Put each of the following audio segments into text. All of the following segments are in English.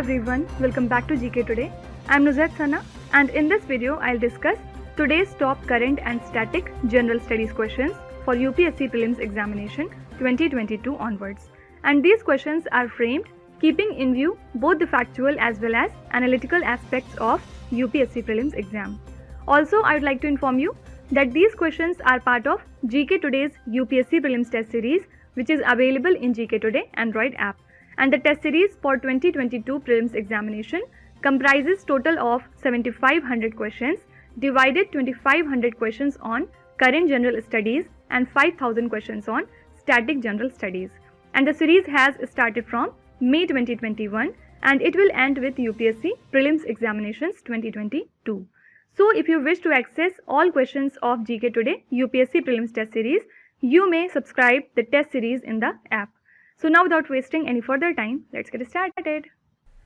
everyone, welcome back to GK Today. I'm Nuzhat Sana and in this video I'll discuss today's top current and static general studies questions for UPSC Prelims Examination 2022 onwards. And these questions are framed keeping in view both the factual as well as analytical aspects of UPSC Prelims exam. Also, I would like to inform you that these questions are part of GK Today's UPSC Prelims Test Series, which is available in GK Today Android app. And the test series for 2022 Prelims Examination comprises total of 7500 questions, divided 2500 questions on current general studies and 5000 questions on static general studies. And the series has started from May 2021 and it will end with UPSC Prelims Examinations 2022. So if you wish to access all questions of GK Today UPSC Prelims Test Series, you may subscribe the test series in the app. So now without wasting any further time, let's get started.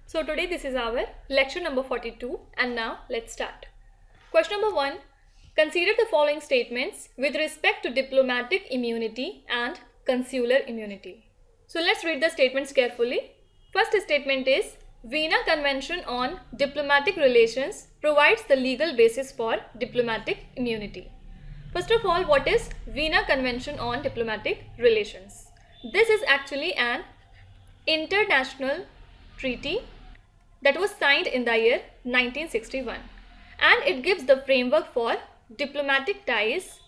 So today this is our lecture number 42 and now let's start. Question number 1. Consider the following statements with respect to diplomatic immunity and consular immunity. So let's read the statements carefully. First statement is Vienna Convention on Diplomatic Relations provides the legal basis for diplomatic immunity. First of all, what is Vienna Convention on Diplomatic Relations? This is actually an international treaty that was signed in the year 1961 and it gives the framework for diplomatic ties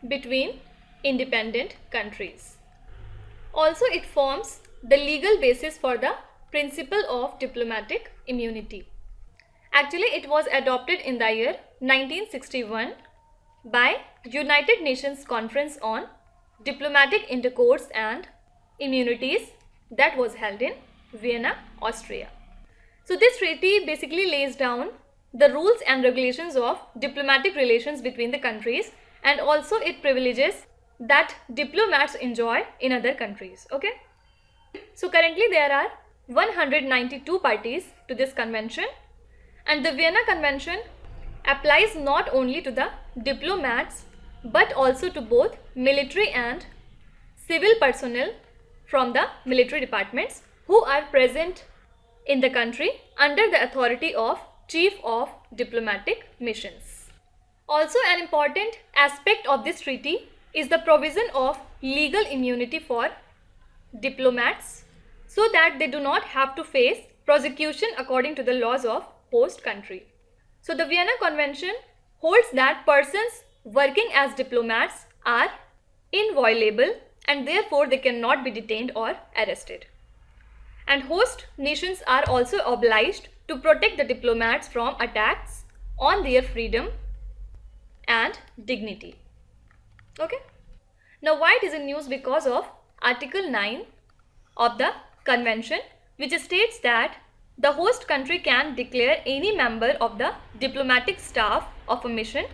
between independent countries. Also, it forms the legal basis for the principle of diplomatic immunity. Actually, it was adopted in the year 1961 by United Nations Conference on Diplomatic Intercourse and Immunities that was held in Vienna, Austria. So this treaty basically lays down the rules and regulations of diplomatic relations between the countries, and also it privileges that diplomats enjoy in other countries. Okay. So currently there are 192 parties to this convention, and the Vienna Convention applies not only to the diplomats but also to both military and civil personnel from the military departments who are present in the country under the authority of Chief of Diplomatic Missions. Also, an important aspect of this treaty is the provision of legal immunity for diplomats so that they do not have to face prosecution according to the laws of host country. So the Vienna Convention holds that persons working as diplomats are inviolable and therefore they cannot be detained or arrested. And host nations are also obliged to protect the diplomats from attacks on their freedom and dignity. Okay. Now why it is in news? Because of Article 9 of the Convention, which states that the host country can declare any member of the diplomatic staff of a mission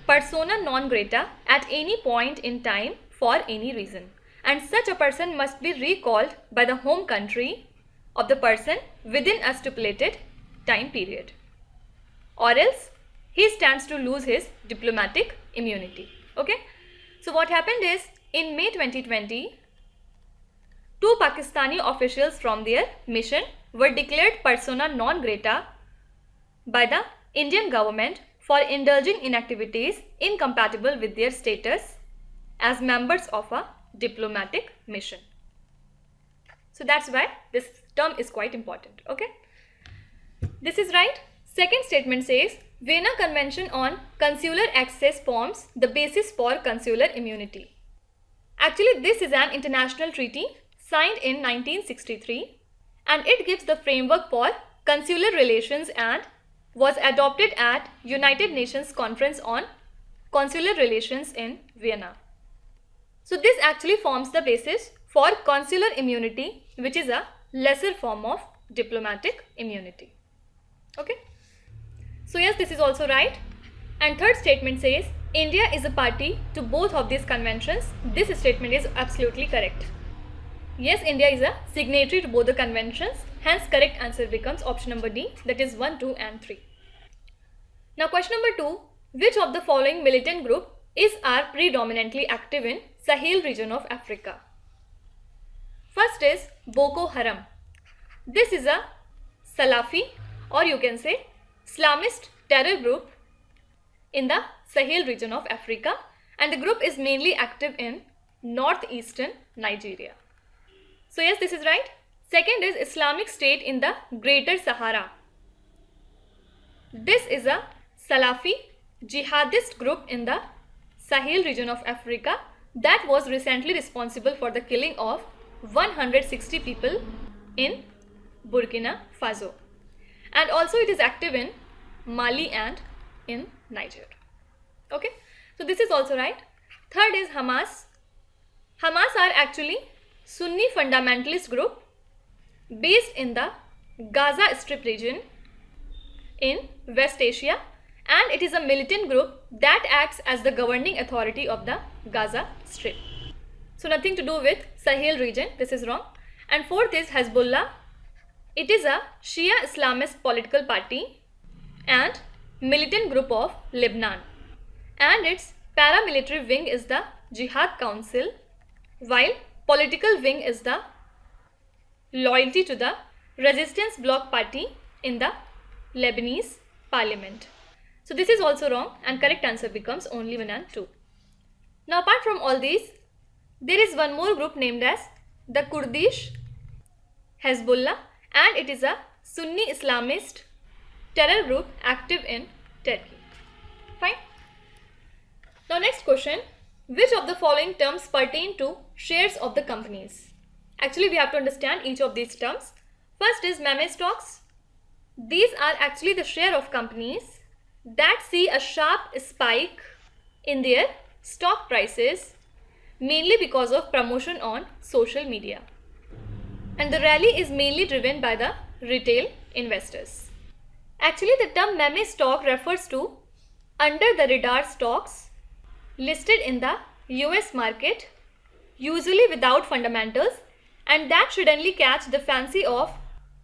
persona non grata at any point in time for any reason, and such a person must be recalled by the home country of the person within a stipulated time period, or else he stands to lose his diplomatic immunity. Okay. So what happened is, in May 2020, two Pakistani officials from their mission were declared persona non grata by the Indian government for indulging in activities incompatible with their status as members of a diplomatic mission. So that's why this term is quite important. Okay. This is right. Second statement says Vienna Convention on Consular Access forms the basis for consular immunity. Actually, this is an international treaty signed in 1963 and it gives the framework for consular relations and was adopted at United Nations Conference on Consular Relations in Vienna. So this actually forms the basis for consular immunity, which is a lesser form of diplomatic immunity. Okay. So yes, this is also right. And third statement says India is a party to both of these conventions. This statement is absolutely correct. Yes, India is a signatory to both the conventions. Hence, correct answer becomes option number D, that is 1, 2 and 3. Now question number 2. Which of the following militant group are predominantly active in Sahel region of Africa? First is Boko Haram. This is a Salafi, or you can say Islamist terror group in the Sahel region of Africa, and the group is mainly active in northeastern Nigeria. So yes, this is right. Second is Islamic State in the Greater Sahara. This is a Salafi jihadist group in the Sahel region of Africa that was recently responsible for the killing of 160 people in Burkina Faso. And also it is active in Mali and in Niger. Okay, so this is also right. Third is Hamas. Hamas are actually Sunni fundamentalist group based in the Gaza Strip region in West Asia, and it is a militant group that acts as the governing authority of the Gaza Strip. So nothing to do with Sahel region, this is wrong. And fourth is Hezbollah. It is a Shia Islamist political party and militant group of Lebanon, and its paramilitary wing is the Jihad Council, while political wing is the loyalty to the Resistance Bloc Party in the Lebanese parliament. So this is also wrong, and correct answer becomes only 1 and 2. Now apart from all these, there is one more group named as the Kurdish Hezbollah, and it is a Sunni Islamist terror group active in Turkey. Fine. Now next question, which of the following terms pertain to shares of the companies? Actually we have to understand each of these terms. First is meme stocks. These are actually the share of companies that see a sharp spike in their stock prices, mainly because of promotion on social media. And the rally is mainly driven by the retail investors. Actually, the term meme stock refers to under the radar stocks listed in the US market, usually without fundamentals, and that suddenly catch the fancy of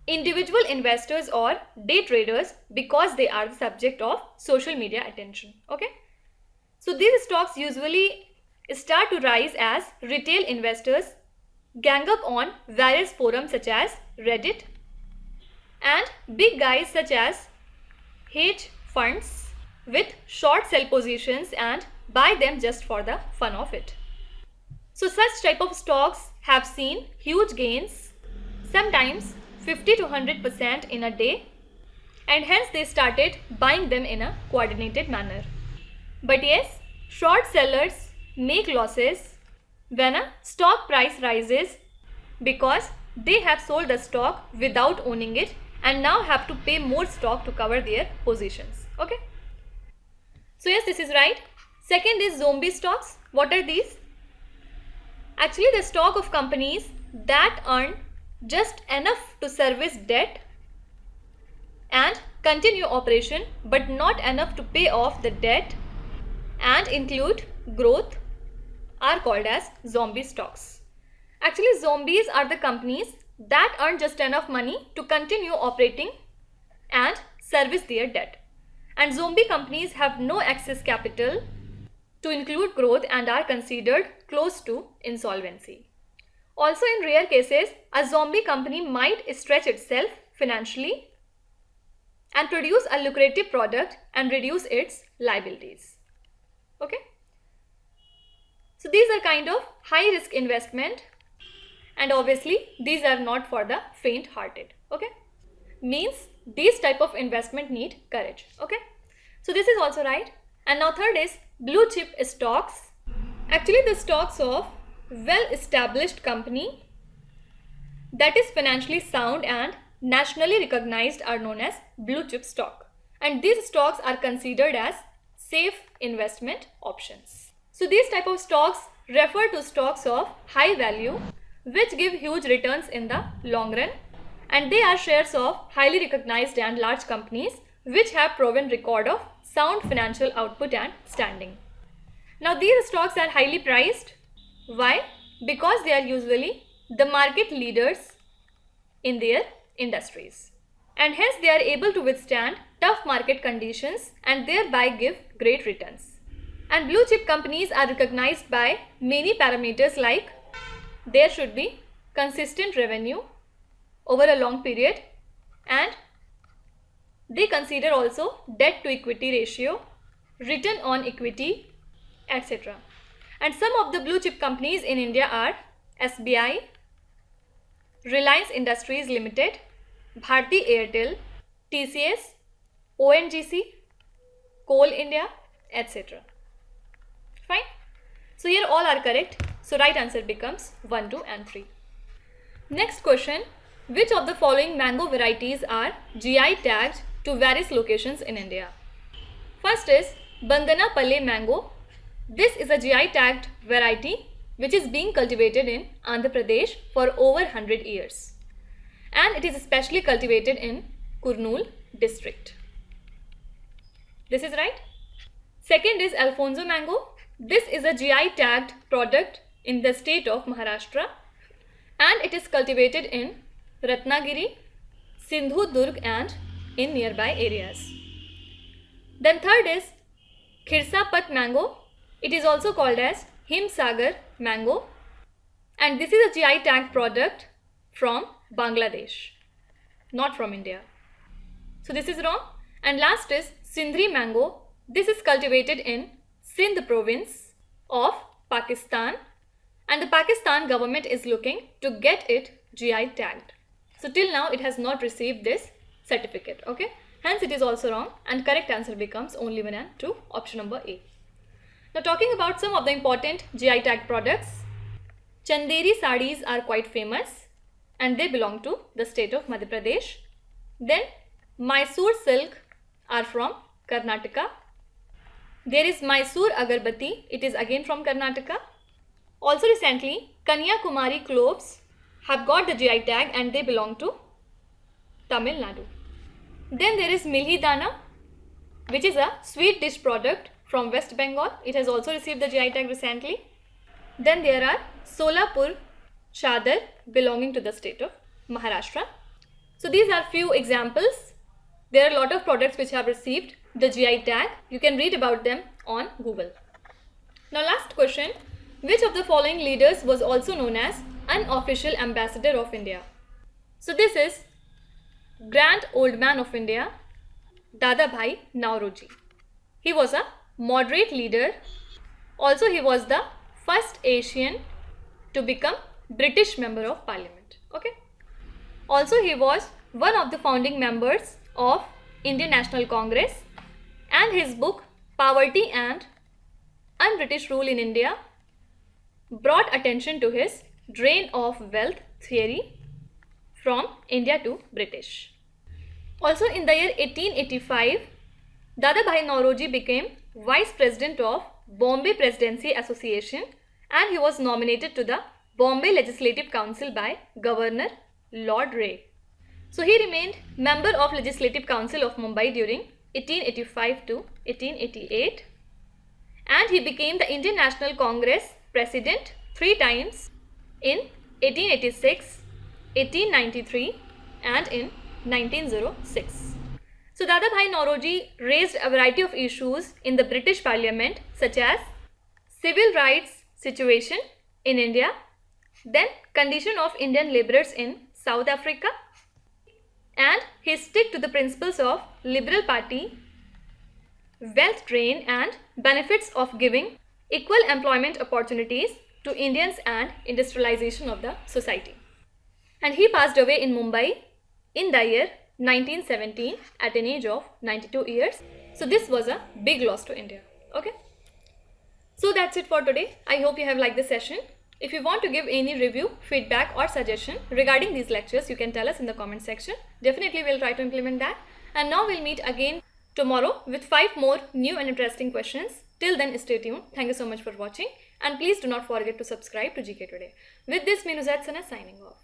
individual investors or day traders because they are the subject of social media attention. Okay, so these stocks usually start to rise as retail investors gang up on various forums such as Reddit, and big guys such as hedge funds with short sell positions and buy them just for the fun of it. So such type of stocks have seen huge gains, sometimes 50 to 100% in a day, and hence they started buying them in a coordinated manner. But yes, short sellers make losses when a stock price rises because they have sold the stock without owning it and now have to pay more stock to cover their positions. Okay, so yes, this is right. Second is zombie stocks. What are these? Actually, the stock of companies that earn just enough to service debt and continue operation but not enough to pay off the debt and include growth are called as zombie stocks. Actually, zombies are the companies that earn just enough money to continue operating and service their debt. And zombie companies have no excess capital to include growth and are considered close to insolvency. Also, in rare cases, a zombie company might stretch itself financially and produce a lucrative product and reduce its liabilities. Okay. So these are kind of high risk investment, and obviously these are not for the faint hearted. Okay, means these type of investment need courage. Okay, so this is also right. And now third is blue chip stocks. Actually, the stocks of well established company that is financially sound and nationally recognized are known as blue chip stock, and these stocks are considered as safe investment options. So these type of stocks refer to stocks of high value which give huge returns in the long run, and they are shares of highly recognized and large companies which have proven record of sound financial output and standing. Now these stocks are highly priced. Why? Because they are usually the market leaders in their industries, and hence they are able to withstand tough market conditions and thereby give great returns. And blue chip companies are recognized by many parameters, like there should be consistent revenue over a long period, and they consider also debt to equity ratio, return on equity, etc. And some of the blue chip companies in India are SBI, Reliance Industries Limited, Bharti Airtel, TCS, ONGC, Coal India, etc. Fine. So here all are correct. So right answer becomes 1, 2 and 3. Next question. Which of the following mango varieties are GI tagged to various locations in India? First is Bandana Palle mango. This is a GI tagged variety which is being cultivated in Andhra Pradesh for over 100 years. And it is especially cultivated in Kurnool district. This is right. Second is Alfonso mango. This is a GI tagged product in the state of Maharashtra and it is cultivated in Ratnagiri, Sindhudurg and in nearby areas. Then third is Khirsapat mango. It is also called as Himsagar mango and this is a GI tagged product from Bangladesh, not from India. So this is wrong. And last is Sindri mango. This is cultivated in Sindh province of Pakistan and the Pakistan government is looking to get it GI tagged. So till now it has not received this certificate. Okay. Hence it is also wrong and correct answer becomes only 1 and 2, option number A. Now talking about some of the important GI tag products, Chanderi sarees are quite famous and they belong to the state of Madhya Pradesh. Then Mysore silk are from Karnataka. There is Mysore agarbatti, it is again from Karnataka. Also recently Kanyakumari cloves have got the GI tag and they belong to Tamil Nadu. Then there is Milhi Dana, which is a sweet dish product from West Bengal. It has also received the GI tag recently. Then there are Solapur Chadar belonging to the state of Maharashtra. So these are few examples. There are a lot of products which have received the GI tag. You can read about them on Google. Now last question. Which of the following leaders was also known as unofficial ambassador of India? So this is Grand Old Man of India, Dadabhai Naoroji. He was a moderate leader. Also he was the first Asian to become British Member of Parliament. Okay. Also he was one of the founding members of Indian National Congress and his book Poverty and Un-British Rule in India brought attention to his drain of wealth theory from India to British. Also in the year 1885, Dadabhai Naoroji became Vice President of Bombay Presidency Association and he was nominated to the Bombay Legislative Council by Governor Lord Ray. So he remained member of Legislative Council of Mumbai during 1885 to 1888 and he became the Indian National Congress President 3 times in 1886, 1893 and in 1906. So Dadabhai Naoroji raised a variety of issues in the British Parliament such as civil rights situation in India, then condition of Indian labourers in South Africa, and he stick to the principles of Liberal Party, wealth drain and benefits of giving equal employment opportunities to Indians and industrialization of the society. And he passed away in Mumbai in the year 1917 at an age of 92 years. So this was a big loss to India. Okay. So that's it for today. I hope you have liked this session. If you want to give any review, feedback or suggestion regarding these lectures, you can tell us in the comment section. Definitely we'll try to implement that. And now we'll meet again tomorrow with 5 more new and interesting questions. Till then, stay tuned. Thank you so much for watching. And please do not forget to subscribe to GK Today. With this, me Nuzhat Sana signing off.